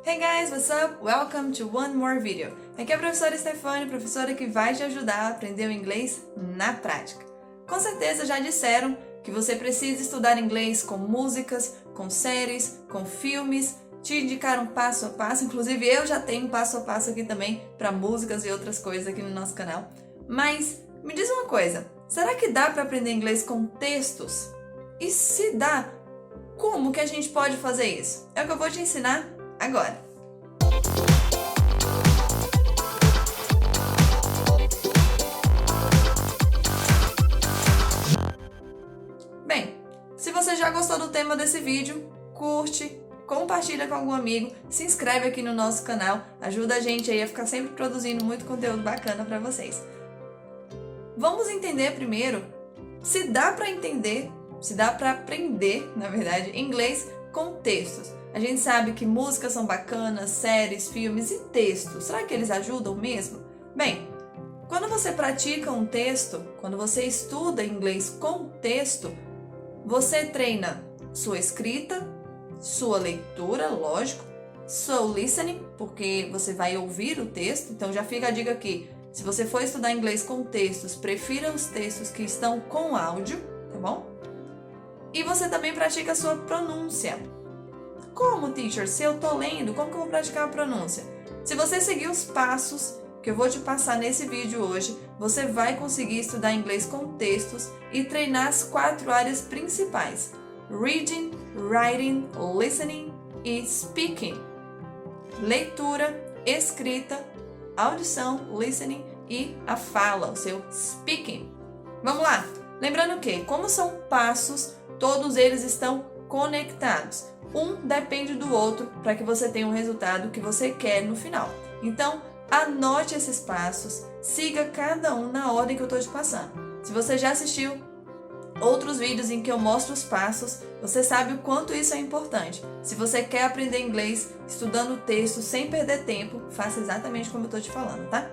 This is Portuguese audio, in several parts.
Hey guys, what's up? Welcome to one more video. Aqui é a professora Stefane, professora que vai te ajudar a aprender o inglês na prática. Com certeza já disseram que você precisa estudar inglês com músicas, com séries, com filmes, te indicaram passo a passo, inclusive eu já tenho passo a passo aqui também para músicas e outras coisas aqui no nosso canal. Mas me diz uma coisa, será que dá para aprender inglês com textos? E se dá, como que a gente pode fazer isso? É o que eu vou te ensinar agora. Bem, se você já gostou do tema desse vídeo, curte, compartilha com algum amigo, se inscreve aqui no nosso canal, ajuda a gente aí a ficar sempre produzindo muito conteúdo bacana para vocês. Vamos entender primeiro se dá para entender, se dá para aprender, na verdade, inglês com textos. A gente sabe que músicas são bacanas, séries, filmes e textos. Será que eles ajudam mesmo? Bem, quando você pratica um texto, quando você estuda inglês com texto, você treina sua escrita, sua leitura, lógico, seu listening, porque você vai ouvir o texto. Então já fica a dica aqui, se você for estudar inglês com textos, prefira os textos que estão com áudio, tá bom? E você também pratica a sua pronúncia. Como, teacher? Se eu tô lendo, como que eu vou praticar a pronúncia? Se você seguir os passos que eu vou te passar nesse vídeo hoje, você vai conseguir estudar inglês com textos e treinar as 4 áreas principais: reading, writing, listening e speaking. Leitura, escrita, audição, listening e a fala, o seu speaking. Vamos lá! Lembrando que, como são passos, todos eles estão conectados. Um depende do outro para que você tenha um resultado que você quer no final. Então, anote esses passos, siga cada um na ordem que eu estou te passando. Se você já assistiu outros vídeos em que eu mostro os passos, você sabe o quanto isso é importante. Se você quer aprender inglês estudando o texto sem perder tempo, faça exatamente como eu estou te falando, tá?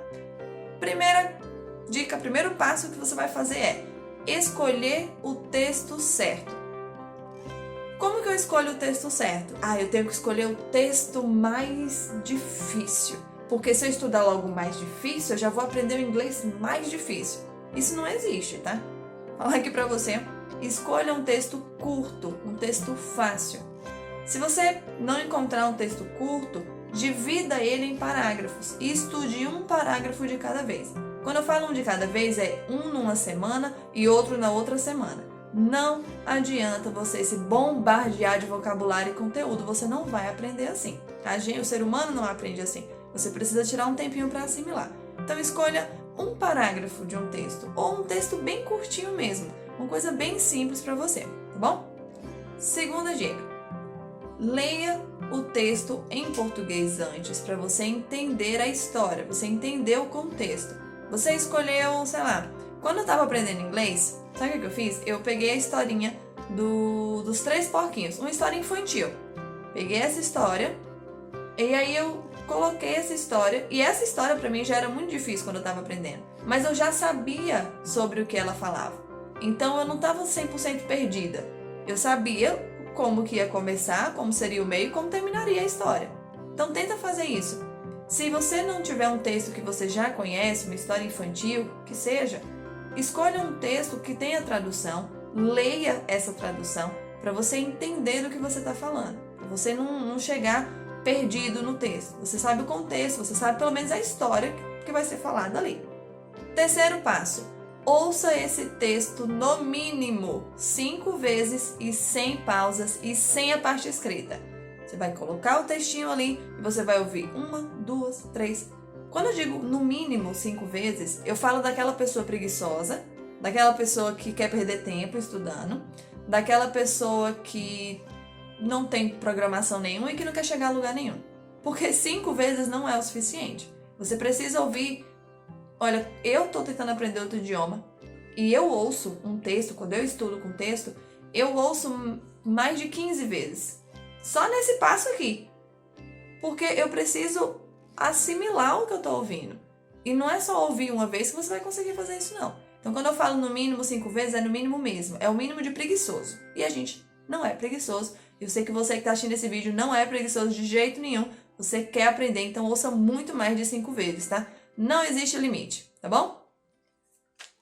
Primeira dica, primeiro passo que você vai fazer é escolher o texto certo. Como que eu escolho o texto certo? Eu tenho que escolher o texto mais difícil. Porque se eu estudar logo o mais difícil, eu já vou aprender o inglês mais difícil. Isso não existe, tá? Vou falar aqui pra você. Escolha um texto curto, um texto fácil. Se você não encontrar um texto curto, divida ele em parágrafos e estude um parágrafo de cada vez. Quando eu falo um de cada vez, é um numa semana e outro na outra semana. Não adianta você se bombardear de vocabulário e conteúdo, você não vai aprender assim. O ser humano não aprende assim. Você precisa tirar um tempinho para assimilar. Então escolha um parágrafo de um texto, ou um texto bem curtinho mesmo, uma coisa bem simples para você, tá bom? Segunda dica, leia o texto em português antes, para você entender a história, você entender o contexto. Você escolheu, sei lá, quando eu estava aprendendo inglês, sabe o que eu fiz? Eu peguei a historinha dos 3 porquinhos, uma história infantil. Peguei essa história e aí eu coloquei essa história, e essa história para mim já era muito difícil quando eu estava aprendendo, mas eu já sabia sobre o que ela falava, então eu não estava 100% perdida. Eu sabia como que ia começar, como seria o meio e como terminaria a história. Então tenta fazer isso. Se você não tiver um texto que você já conhece, uma história infantil, que seja, escolha um texto que tenha tradução, leia essa tradução para você entender do que você está falando, para você não chegar perdido no texto. Você sabe o contexto, você sabe pelo menos a história que vai ser falada ali. Terceiro passo, ouça esse texto no mínimo 5 vezes e sem pausas e sem a parte escrita. Você vai colocar o textinho ali e você vai ouvir 1, 2, 3. Quando eu digo no mínimo 5 vezes, eu falo daquela pessoa preguiçosa, daquela pessoa que quer perder tempo estudando, daquela pessoa que não tem programação nenhuma e que não quer chegar a lugar nenhum. Porque 5 vezes não é o suficiente. Você precisa ouvir. Olha, eu estou tentando aprender outro idioma e eu ouço um texto, quando eu estudo com texto, eu ouço mais de 15 vezes. Só nesse passo aqui. Porque eu preciso assimilar o que eu estou ouvindo. E não é só ouvir uma vez que você vai conseguir fazer isso, não. Então, quando eu falo no mínimo 5 vezes, é no mínimo mesmo. É o mínimo de preguiçoso. E a gente não é preguiçoso. Eu sei que você que está assistindo esse vídeo não é preguiçoso de jeito nenhum. Você quer aprender, então ouça muito mais de 5 vezes, tá? Não existe limite, tá bom?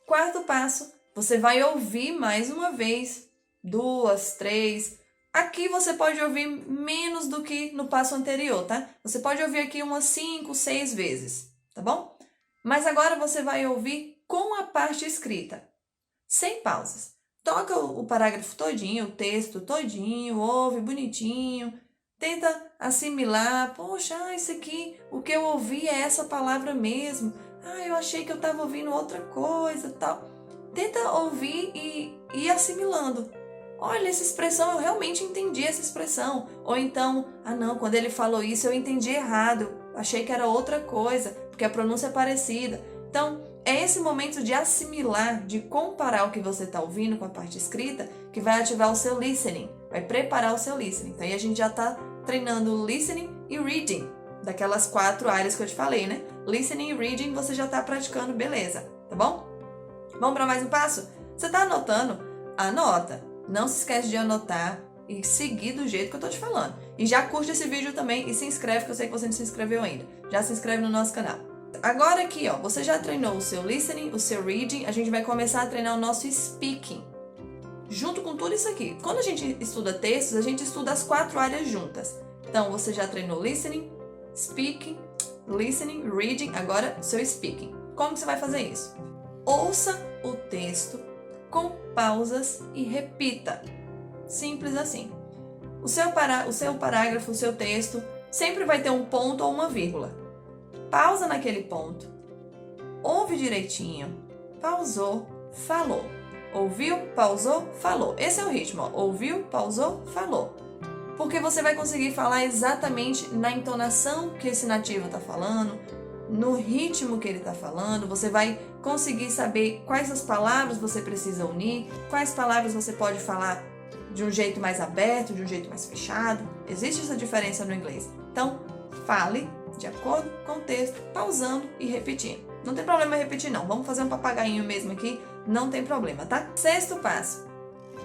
Quarto passo, você vai ouvir mais uma vez, 2, 3. Aqui você pode ouvir menos do que no passo anterior, tá? Você pode ouvir aqui umas 5, 6 vezes, tá bom? Mas agora você vai ouvir com a parte escrita, sem pausas. Toca o parágrafo todinho, o texto todinho, ouve bonitinho, tenta assimilar. Poxa, isso aqui, o que eu ouvi é essa palavra mesmo. Eu achei que eu estava ouvindo outra coisa, tal. Tenta ouvir e ir assimilando. Olha, essa expressão, eu realmente entendi essa expressão. Ou então, não, quando ele falou isso eu entendi errado. Achei que era outra coisa, porque a pronúncia é parecida. Então, é esse momento de assimilar, de comparar o que você está ouvindo com a parte escrita, que vai ativar o seu listening, vai preparar o seu listening. Então, aí a gente já está treinando listening e reading, daquelas 4 áreas que eu te falei, né? Listening e reading você já está praticando, beleza, tá bom? Vamos para mais um passo? Você está anotando? Anota. Não se esquece de anotar e seguir do jeito que eu tô te falando. E já curte esse vídeo também e se inscreve, que eu sei que você não se inscreveu ainda. Já se inscreve no nosso canal. Agora aqui, ó, você já treinou o seu listening, o seu reading, a gente vai começar a treinar o nosso speaking. Junto com tudo isso aqui. Quando a gente estuda textos, a gente estuda as 4 áreas juntas. Então, você já treinou listening, speaking, listening, reading, agora seu speaking. Como que você vai fazer isso? Ouça o texto com pausas e repita. Simples assim. O seu parágrafo, o seu texto, sempre vai ter um ponto ou uma vírgula. Pausa naquele ponto. Ouve direitinho. Pausou, falou. Ouviu, pausou, falou. Esse é o ritmo, ó. Ouviu, pausou, falou. Porque você vai conseguir falar exatamente na entonação que esse nativo está falando, no ritmo que ele está falando. Você vai conseguir saber quais as palavras você precisa unir, quais palavras você pode falar de um jeito mais aberto, de um jeito mais fechado. Existe essa diferença no inglês. Então, fale de acordo com o texto, pausando e repetindo. Não tem problema repetir, não. Vamos fazer um papagainho mesmo aqui, não tem problema, tá? 6º passo.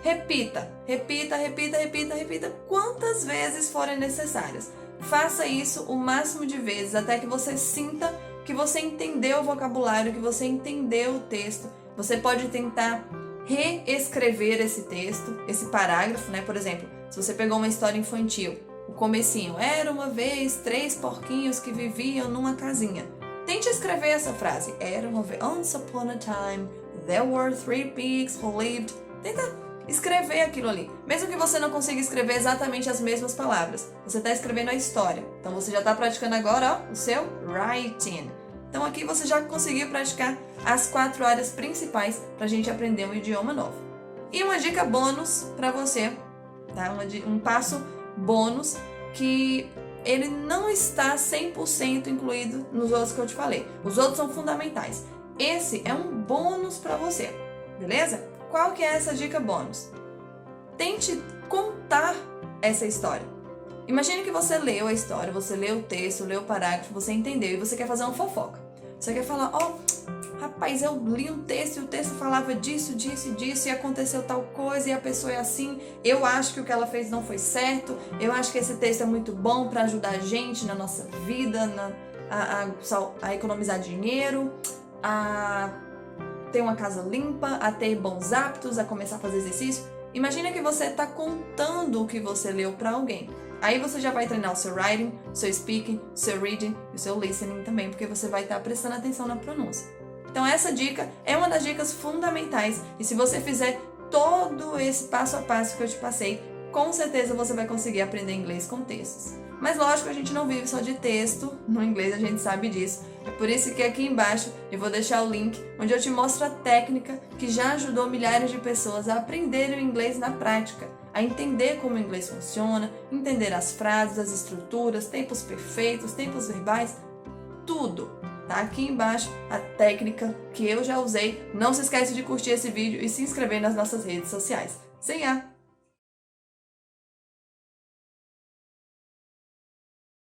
Repita, repita, repita, repita, repita quantas vezes forem necessárias. Faça isso o máximo de vezes, até que você sinta que você entendeu o vocabulário, que você entendeu o texto. Você pode tentar reescrever esse texto, esse parágrafo, né? Por exemplo, se você pegou uma história infantil, o comecinho, era uma vez 3 porquinhos que viviam numa casinha. Tente escrever essa frase. Era uma vez, once upon a time, there were 3 pigs who lived. Tenta escrever aquilo ali. Mesmo que você não consiga escrever exatamente as mesmas palavras, você está escrevendo a história. Então você já está praticando agora, ó, o seu writing. Então aqui você já conseguiu praticar as 4 áreas principais para a gente aprender um idioma novo. E uma dica bônus para você, tá? Um passo bônus que ele não está 100% incluído nos outros que eu te falei. Os outros são fundamentais. Esse é um bônus para você, beleza? Qual que é essa dica bônus? Tente contar essa história. Imagine que você leu a história, você leu o texto, leu o parágrafo, você entendeu e você quer fazer uma fofoca. Você quer falar, rapaz, eu li um texto e o texto falava disso, disso e disso, e aconteceu tal coisa, e a pessoa é assim, eu acho que o que ela fez não foi certo, eu acho que esse texto é muito bom para ajudar a gente na nossa vida, a economizar dinheiro, a ter uma casa limpa, a ter bons hábitos, a começar a fazer exercício. Imagina que você está contando o que você leu para alguém. Aí você já vai treinar o seu writing, o seu speaking, o seu reading e o seu listening também, porque você vai estar prestando atenção na pronúncia. Então essa dica é uma das dicas fundamentais, e se você fizer todo esse passo a passo que eu te passei, com certeza você vai conseguir aprender inglês com textos. Mas lógico, a gente não vive só de texto, no inglês a gente sabe disso. É por isso que aqui embaixo eu vou deixar o link onde eu te mostro a técnica que já ajudou milhares de pessoas a aprenderem o inglês na prática, a entender como o inglês funciona, entender as frases, as estruturas, tempos perfeitos, tempos verbais, tudo. Tá aqui embaixo a técnica que eu já usei. Não se esquece de curtir esse vídeo e se inscrever nas nossas redes sociais. Sem A!